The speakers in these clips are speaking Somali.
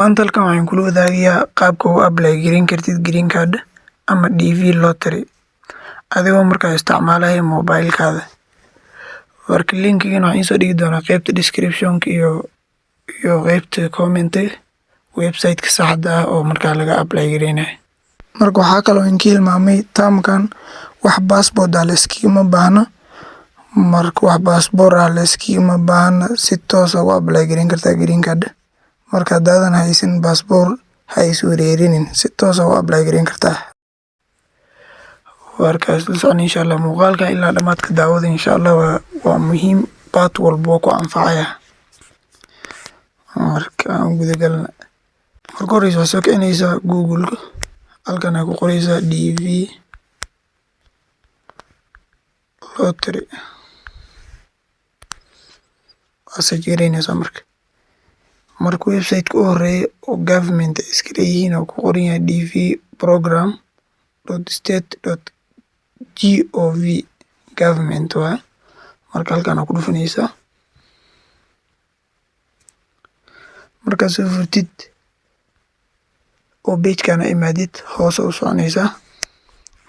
Maanta halkan waxaan kula wadaagayaa qaabka u apply gareyn kartid green card ama DV lottery adigoo markaa isticmaalaya mobilekaada. Marka linkigan waxaan soo dhigi doonaa qaybta description iyo qaybta comment website-ka saxda ah oo markaa laga apply gareynayo. Marka waxaa kaloo in hilmaamay taamkan wax passport ah la iskima baahna. Marka wax passport ah la iskima baahna si toos ah u apply gareyn kartaa green card. Marka hadaadan haysan passport ha is wareerinin si toos ah u apply gareyn kartaa. Warkaas la socon inshallah muuqaalka ilaa dhamaadka daawada inshallah waa muhiim part walbo ku anfacaya. Marka aan guda galna marka hore waxaad soo kicinaysaa Google halkan aad ku qoraysaa DV lottery search gareynaysaa marka website-ka u horeeya oo government iska leeyihiin oo ku qoran yahay dvprogram.state.gov government waa marka halkan aad ku dhufanaysaa. Markaad soo furtid oo page-kana imaadid hoos u soconaysaa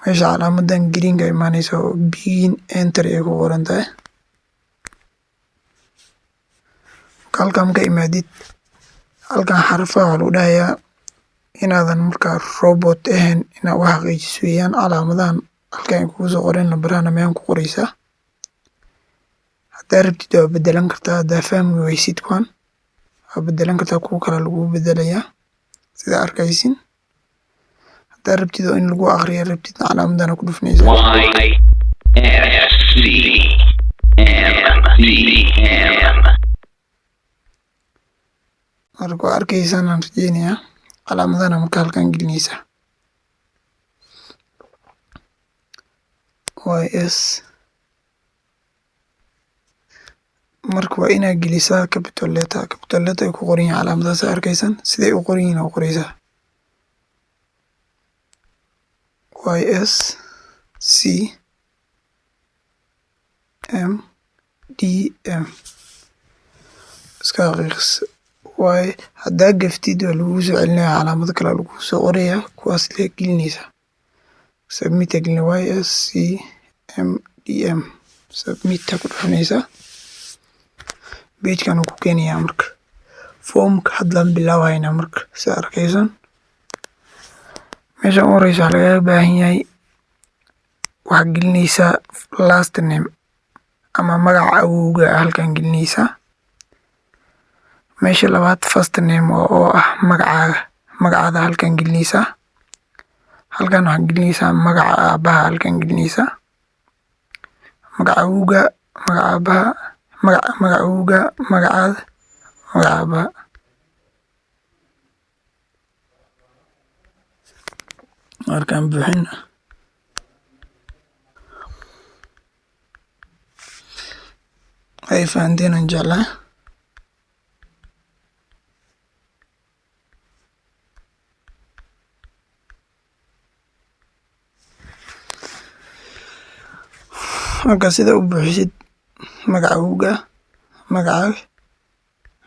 meesha calaamadan green-ka imaanaysa oo begin entry ay ku qoran tahay. Halkan marka imaadid halkan xarfaha waxaa lagu dhahayaa inaadan markaa robot ahayn inaad u xaqiijiso weeyaan calaamadahan halkan kugu soo qoran lambarahana meyaan ku qoraysaa. Haddaa rabtid waa bedelan kartaa haddaa fahmi waysid kuwan waa bedelan kartaa kuwa kale lagu bedelayaa sida arkaysin. Haddaa rabtid oo in lagu aqriyo rabtid calaamadana ku dhufanaysaa. Marka waa arkaysaan aan rajeynayaa calaamadana marka halkan gelinaysaa YS marka waa inaad gelisaa capital letter ay ku qoran yihiin calaamadahaas arkaysan siday u qoran yihiin oo qoraysaa YS CMDM iska akhriis haddaa gaftid waa lagu soo celinayaa calaamado kale lagu soo qorayaa kuwaas la gelinaysaa submit gelin YS CMDM submit ku dhufanaysaa. Page-kan ku keenayaa marka foomka hadlan bilaabahayna marka sida arkaysan meesha u horeysa laga baahan yahay waxaad gelinaysaa last name ama magaca awowga halkan gelinaysaa. Meesha labaad first name oo ah magacaada halkan gelinaysaa. Halkan waxaad gelinaysaa magaca aabaha halkan gelinaysaa magaca awowga magaca aabaha magaca awowga magacaada magaca aabaha. Markaan buuxin ay fahanteen aan jeclaa. Marka sida u buuxisid magaca awowga magacaaga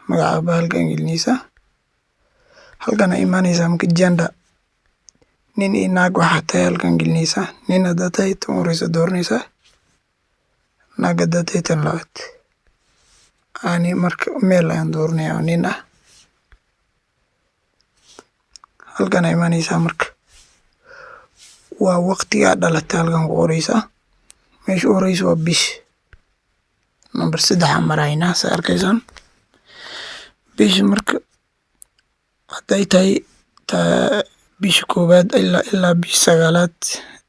magaca aabaha halkan gelinaysaa. Halkan ay imaanaysaa marka gender nin iyo naag waxaa tahay halkan gelinaysaa. Nin haddaa tahay tan horeysa dooranaysaa naag haddaa tahay tan labaad ani marka meel ayaan dooranayaa oo nin ah. Halkan ay imaanaysaa marka waa waqtiga aad dhalatay halkan ku qoraysaa. Meesha u horeysa waa bish number 3 aan maraynaa sida arkaysaan. Bish marka hadday tahay bisha koowaad ilaa bisha sagaalaad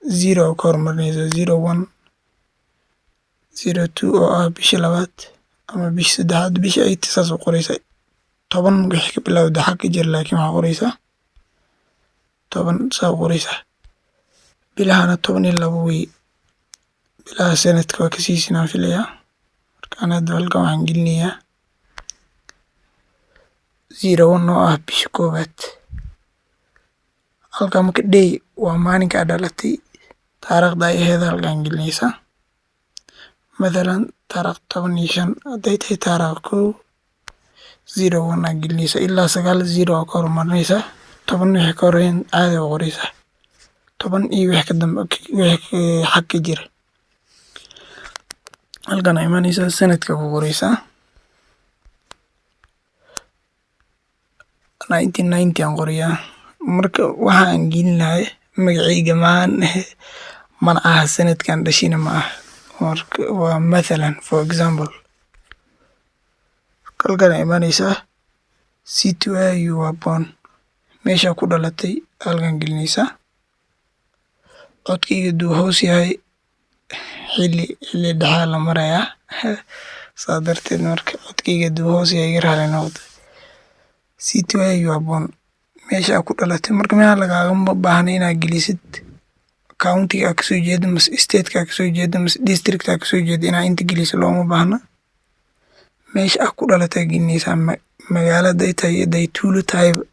0 ka hormarinaysa 01 02 oo ah bisha labaad ama bisha saddexaad bisha 8 saas u qoraysaa. 10 wixii ka bilowda xag ka jir laakiin waxaa qoraysaa 10 saa u qoraysaa. bilahana 12 wey bilaha sanadka waa kasiisinaan filayaa. Markaan hadda halkan waxaan gelinayaa 01 oo ah bisha koowaad. Halkan marka day waa maalinka aad dhalatay taariikhda ay ahayd halkan gelinaysaa. Mathalan taariikh 15 hadday tahay taariikh 1 01 aad gelinaysaa ilaa 9 0 aa ka hormarinaysaa 10 wixii ka horeeyana caadi aa u qoraysaa 10 iyo wixii ka dambe wixii xag ka jira halkan aa imaanaysaa sanadka ku qoraysaa 1990 aan qorayaa marka waxa aan gelinahay magacayga mana aha sanadkan dhashina ma aha marka waa mathalan for example halkan aa imaanaysaa city where you were born meesha ku dhalatay halkan gelinaysaa codkayga duu hoos yahay xilli dhaxaa la marayaa saa darteed marka codkayga duu hoos yahay iga raali noqdo city where you were born meesha ku dhalatay marka meesha lagaagama baahna inaad gelisid countiga aad kasoo jeedo mase stateka aad kasoo jeedo mase districtka aad kasoo jeedo inaad inta geliso looma baahna meesha aad ku dhalatay aad gelinaysaa magaalo haday tahay iyo haday tuulo tahayba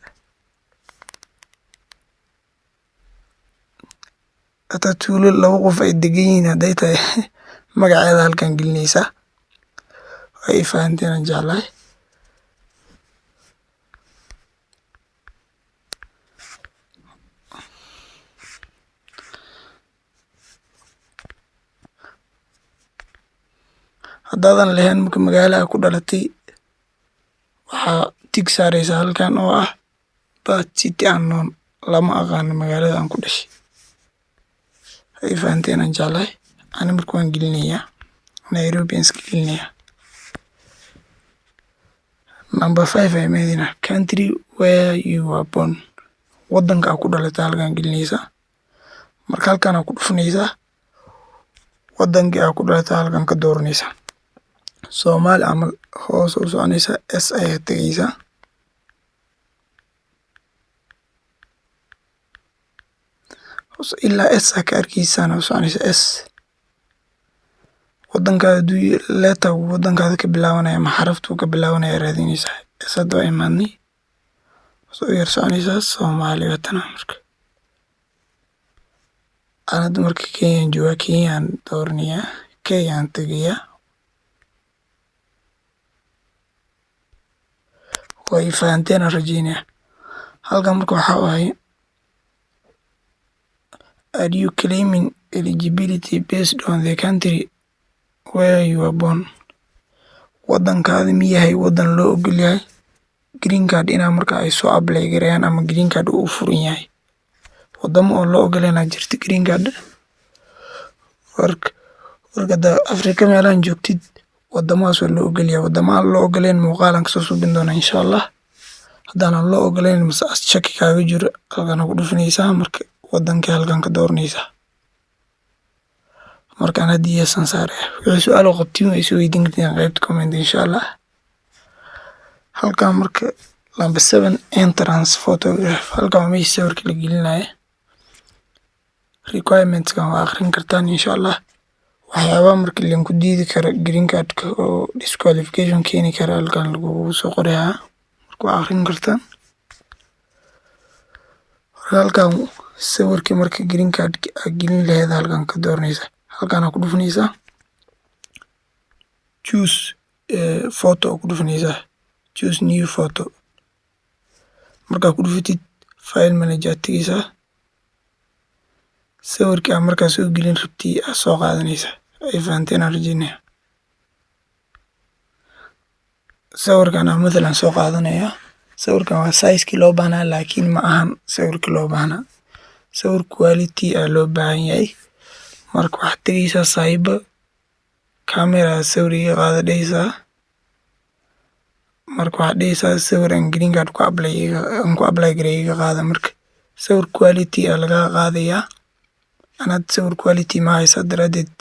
hataa tuulo 2 qof ay degan yihiin haday tahay magaceeda halkan gelinaysaa way fahanteen aan jeclahay haddaadan lahayn marka magaalo aad ku dhalatay waxaa tig saaraysaa halkan oo ah birth city unknown lama aqaano magaalada aan ku dhashay way fahanteen aan jeclahay ani marka waan gelinayaa Nairobi aan iska gelinayaa number 5 ay meedina country where you were born wadanka aad ku dhalatay halkan gelinaysaa marka halkan aad ku dhufanaysaa wadankii aad ku dhalatay halkan ka dooranaysaa Soomaali camal hoos u soconaysaa s ayaa tagaysaa hoos ilaa s aa ka arkaysaan u soconaysaa s wadankaada haduu letter wadankaada ka bilaabanaya ama xaraftuu ka bilaabanaya raadinaysaa s hadda waa imaadnay hoos u yar soconaysaa Soomaali watana marka aan hadda marka Kenyaan joogaa Kenyaan dooranayaa Kenyaan tagayaa way fahanteen aan rajeynaya halkan marka waxaa waaye are you claiming eligibility based on the country where you were born wadankaada miyahay wadan loo ogol yahay green card inaa marka ay soo apply gareeyaan ama green card uu furan yahay wadamo oo loo ogoleynaa jirta green card warkada Afrika meelaan joogtid wadamahaas waa loo ogol yahay wadamaha loo ogoleen muuqaalan kasoo subin doona insha Allah haddaanan loo ogoleyn mase as shaki kaaga jiro halkan ku dhufanaysaa marka wadankii halkan ka dooranaysaa markaan haddii yeesan saaraya wixii su-aal oo qabtiin way is weydiin kartaan qaybta comment insha Allah halkan marka number 7 entrance photograph halkan waa meesha sawirka la gelinayo requirements kan waa akhrin kartaan insha Allah waxyaabaha marka lagu diidi karo green cardka oo disqualification keeni kara halkan lagu soo qorayaa marka waa akhrin kartaan halkan sawirkii marka green cardka aad gelin lahayd halkan ka dooranaysaa halkan aad ku dhufanaysaa choose photo ku dhufanaysaa choose new photo markaa ku dhufatid file manager tagaysaa sawirkii aad markaa soo gelin rabtay aad soo qaadanaysaa ay fahanteen aan rajeynaya sawirkan aan mathalan soo qaadanaya sawirkan waa size-kii loo baahnaa laakiin ma ahan sawirkii loo baahnaa sawir quality aa loo baahan yahay marka waxaad tagaysaa saahiba camera sawir iga qaada dhehaysaa marka waxaad dhehaysaa sawir aan green card ku apply gareey iga qaada marka sawir quality aa laga qaadayaa anaad sawir quality ma haysaa daraadeed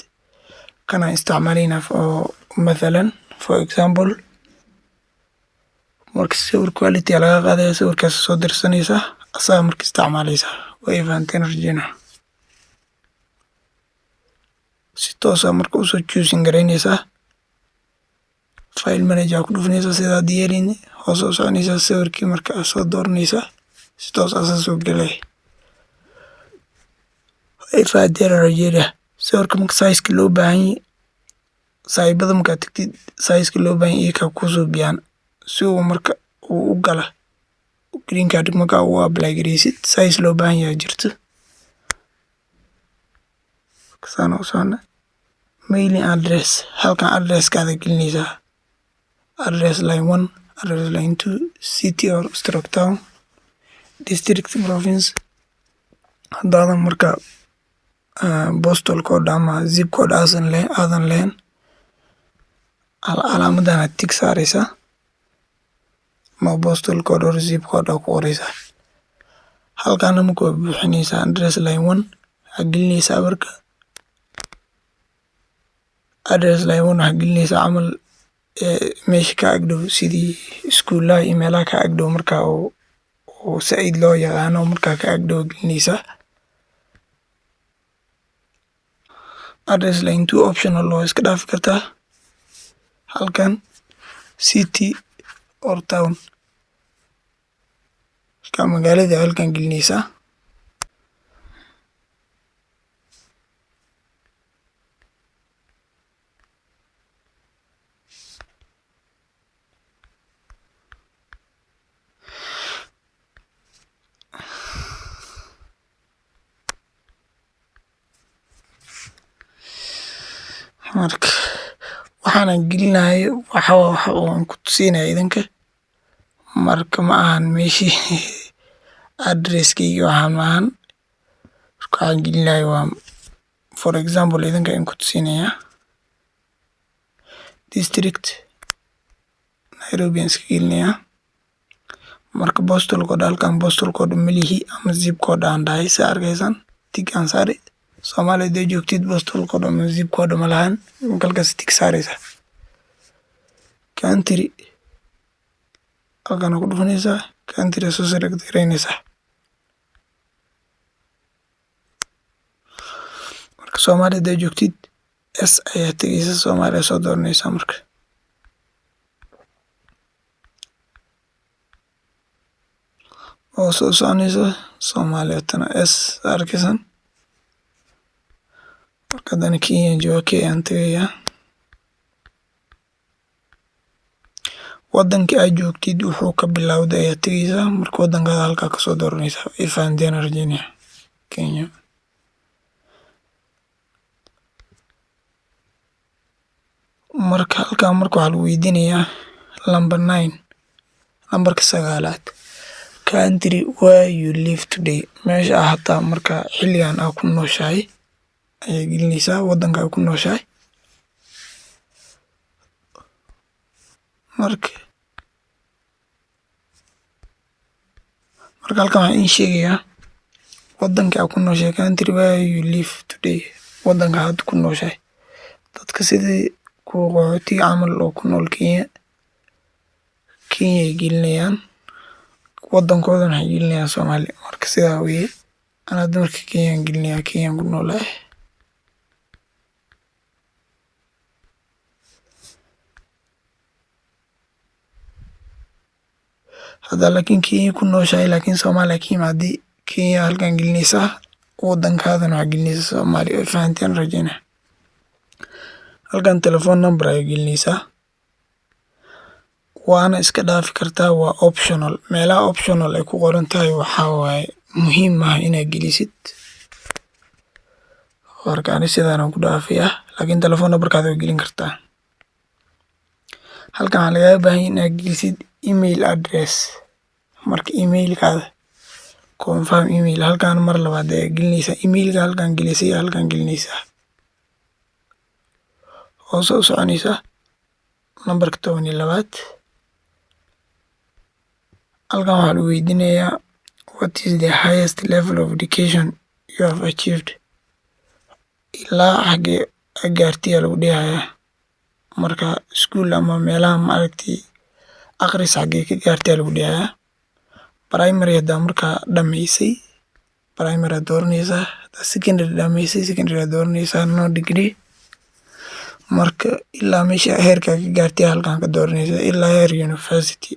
kana isticmaalaynaa oo mathalan for example marka sawir quality aa laga qaadaya sawirkaas soo dirsanaysaa asaga marka isticmaalaysaa way fahanteen rajeynaa si toos ah marka usoo choosing garaynaysaa file manager ku dhufanaysaa sidaad yeelin hoos u soconaysaa sawirkii marka aad soo dooranaysaa si toos ah soo galay way fahanteen rajeynaa sawirka marka size-ka loo baahan yahay saaxiibada markaad tagtid size-ka loo baahan yahay ka ku soo biyaan si uu marka uu u gala green card marka uu apply gareysid size loo baahan yahay jirto kasana u socona mailing address halkan addresskaada gelinaysaa address line 1 address line 2 city or stroke town district province haddaadan marka postal code ama zip code aadan lahayn calaamadan aad tig saaraysaa ma postal code or zip code ku qoraysaa halkaana marka waa buuxinaysaa address line 1 waxaa gelinaysaa marka address line 1 waxaa gelinaysaa camal meesha ka agdhow sidii iskuulaha iyo meelaha ka agdhow marka oo saaid loo yaqaano markaa ka agdhow gelinaysaa address line 2 optional loo iska dhaafi kartaa halkan city or town ka magaalada halkan gelinaysaa marka waxaan gelinayo waxa aan ku tusinaya idinka marka ma ahan meeshii addresskayga waxaan maahan waxaan gelinayo waa for example idinka aan ku tusinaya district Nairobi aan iska gelinaya marka postal code halkan postal code malihi ama zip code aan dhahay sa arkaysan tig aan saari Soomaaliya hadii joogtid postal code ama zip code ma lahan halkaas tig saaraysaa country halkan ku dhufanaysaa country soo select gareynaysaa marka Soomaaliya hadii joogtid s ayaa tagaysaa Soomaaliya soo dooranaysaa marka oo soo soconaysaa Soomaaliya tana s arkaysan marka hadana Kenya jooga ayaan tagayaa wadanka aad joogtid wuxuu ka bilowday ayaa tagaysaa marka wadankaada halkaa kasoo dooranaysaa ifahanteen rajaynaya Kenya marka halkan marka waxaa lagu weydiinayaa number 9 lambarka 9aad country where you live today meesha hataa marka xilligan aad ku nooshahay ayaa gelinaysaa wadanka aad ku nooshahay marka halkan waxaan iin sheegayaa wadanka aad ku nooshahay country where you live today wadanka aad ku nooshahay dadka sidii kuwa qaxootiga camal oo ku nool Kenya ay gelinayaan wadankoodana waxay gelinayaan Soomaaliya marka sidaa weeye ana marka Kenya gelinaya Kenya ku noolahay hadda laakiin Kenya ku nooshahay laakiin Soomaaliya ka yimaadey Kenya halkan gelinaysaa wadankaadana waxaa gelinaysaa Soomaaliya way fahanteen rajaynaya halkan telephone number ayaa gelinaysaa waana iska dhaafi kartaa waa optional meelaha optional ay ku qoran tahay waxaa waaye muhiim ah inaad gelisid warkaan sidaan ku dhaafiyaa laakiin telephone numberkaada waa gelin kartaa halkan waxaa lagaaga baahan yahay inaad gelisid email address marka emailkaada confirm email halkan mar labaad ayaa gelinaysaa emailka halkan gelisay halkan gelinaysaa oo soo soconaysaa nambarka 12aad halkan waxaa lagu weydiinayaa what is the highest level of education you have achieved ilaa xagee gaartay lagu dhihayaa marka school ama meelaha maaragtay akhris xagee ka gaartay lagu dhihayaa primary hadda marka dhameysay primary dooranaysaa secondary dhameysay secondary dooranaysaa no degree marka ilaa meesha heerka ka gaartay halkan ka dooranaysaa ilaa heer university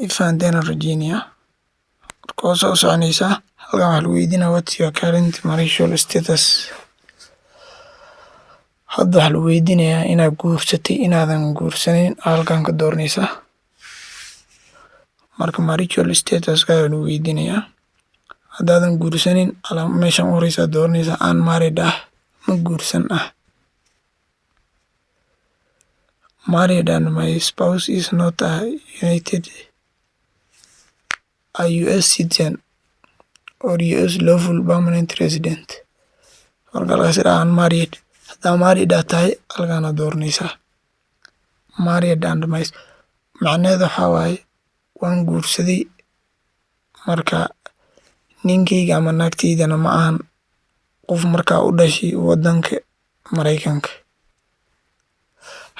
ifahanteen rajaynaya marka soo soconaysaa halkan waxaa lagu weydiinayaa what's your current marital status hadda waxaa lagu weydiinayaa inaad guursatay inaadan guursanin halkan ka dooranaysaa. Marka marital status-ka ayaa lagu weydiinayaa. Haddaadan guursanin meeshan u horeysa dooranaysaa unmarried ah, ma guursan ah. Married and my spouse is not a US citizen or US lawful permanent resident. Marka halkaas unmarried, haddaa married aad tahay halkaana dooranaysaa. Married and my macnaheedu waxaa waaye waan guursaday, marka ninkeyga ama naagteydana ma ahan qof markaa u dhashay wadanka Mareykanka.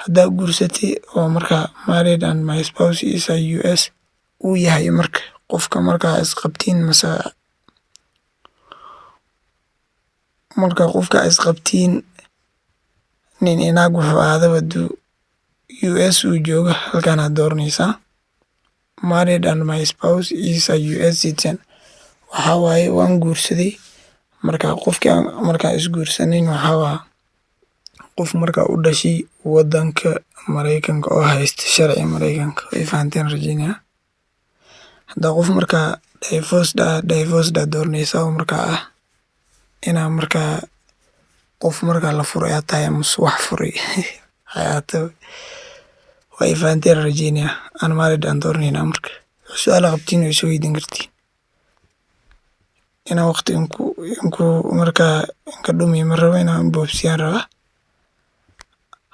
Haddaa guursatay oo markaa married and my spouse is a US uu yahay marka qofka markaa isqabtiin marka qofka isqabtiin nin inaag wuxuu ahaadaba duu US uu jooga halkaana dooranaysaa. Married and my spouse is a US citizen waxaa waaye waan guursaday, marka qofka markaa isguursanin waxaa waa qof markaa u dhashay wadanka Mareykanka oo haysta sharci Mareykanka. Way fahanteen rajeynaya. Haddaa qof markaa divorced dooranaysaa oo markaa ah inaa markaa qof markaa la furay aad tahay ama wax furay hayaato. Way fahanteen rajeynaya. Unmarried aan dooranayna marka su'aalo qabtiin way soo weydiin kartiin. Inaa waqti inku markaa inka dhumi ma rabo inaan boobsiyaan rabaa.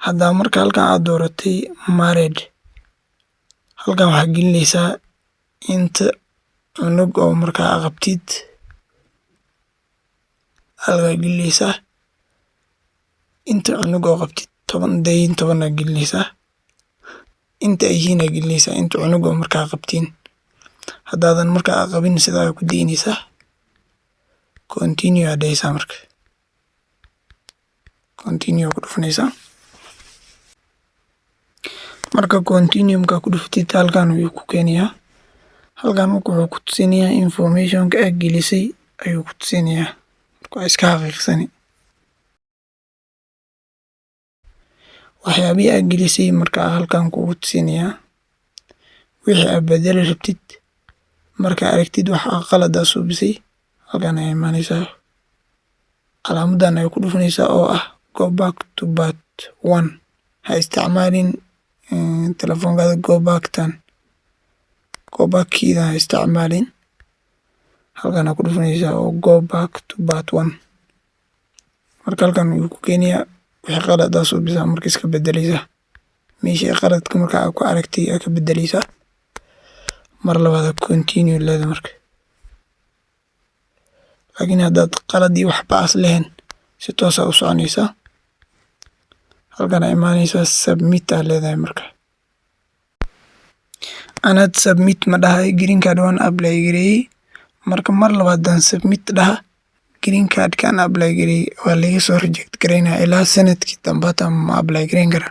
Haddaa marka halkan aad dooratay married, halkan waxaa gelinaysaa inta cunug oo markaa qabtid, halkaa gelinaysaa inta cunug oo qabtid 10 gelinaysaa, inta ay yihiin gelinaysaa inta cunug oo markaa qabtiin. Haddaadan markaa qabin sidaa ku daynaysaa continue adaysaa marka continue ku dhufanaysaa. Marka continue markaa ku dhuftid halkan wuu ku keenayaa. Halkan wuxuu ku tusinayaa information-ka aad gelisay ayuu ku tusinayaa. Marka waa iska xaqiiqsani waxyaabihii aad gelisay markaa halkan kugu tusinayaa. Wixii aad bedeli rabtid markaa aragtid wax qalad ah suubisay halkan ayaa imaanaysaa. Calaamadan ayaa ku dhufanaysaa oo ah go back to part 1. Ha isticmaalin telefoonkaada go back kiida ha isticmaalin. Halkan ayaa ku dhufanaysaa oo go back to part 1. Marka halkan wuu ku keenayaa wixii qalad ah suubisa marka iska bedelaysaa. Meeshii qaladka markaa aad ku aragtay aad ka bedelaysaa. Mar labaad continue leeda marka. Laakiin haddaad qalad iyo waxba as lahayn si toos ah u soconaysaa. Halkan ayaa imaanaysaa submit aa leedahay marka. Anaad submit ma dhahay green card waan apply gareeyay. Marka mar labaadaan submit dhaha green card kan apply gareeyay waa laga soo reject gareynaa ilaa sanadkii dambe ma apply gareyn kara.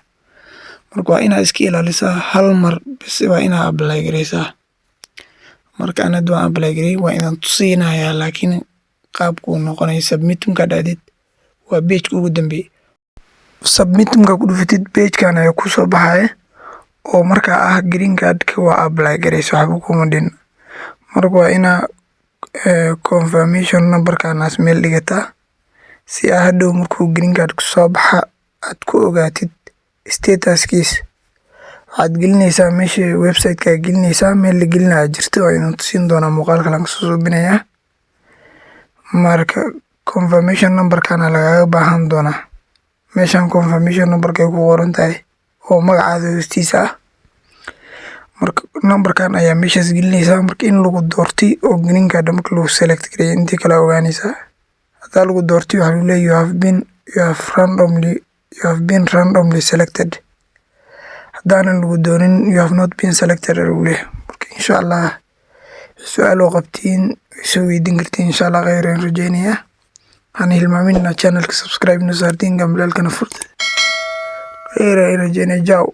Marka waa inaad iska ilaalisaa hal mar bas waa inaad apply gareysaa. Marka anaad waan apply gareeyay waa inaan tusinayaa laakiin qaabku noqonaya submit markaa dhacdid waa page ugu dambeeyay. Submit markaa ku dhufatid page-kan ayaa ku soo baxaya oo markaa ah green card-ka waa apply gareyso waxba kuma dhin. Marka waa inaa confirmation number-kaanaas meel dhigataa si aad hadhow markuu green card ku soo baxa aad ku ogaatid status-kiis. Waxaad gelinaysaa meesha website-ka gelinaysaa meel la gelinayo jirto oo inaan tusin doonaa muuqaalka lan kasoo suubinayaa. Marka confirmation number-kana lagaaga baahan doonaa. Meeshan confirmation number-ka ku qoran tahay oo magacaada hoostiisa ah. Marka number-kan ayaa meeshaas gelinaysaa marka in lagu doortay oo green card marka lagu select gareeyay intii kala ogaanaysaa. Haddaa lagu doortay waxaa lagu leeyahay you have been randomly selected. Haddaanan lagu doonin you have not been selected lagu leeyahay. Marka insha Allah su'aalo qabtiin soo weydiin kartiin insha Allah khayr aan rajeynayaa. Hana hilmaamin inaad channelka subscribe na saartiin gambalaalkana furta. Khayr aan rajeynaya. Ciao.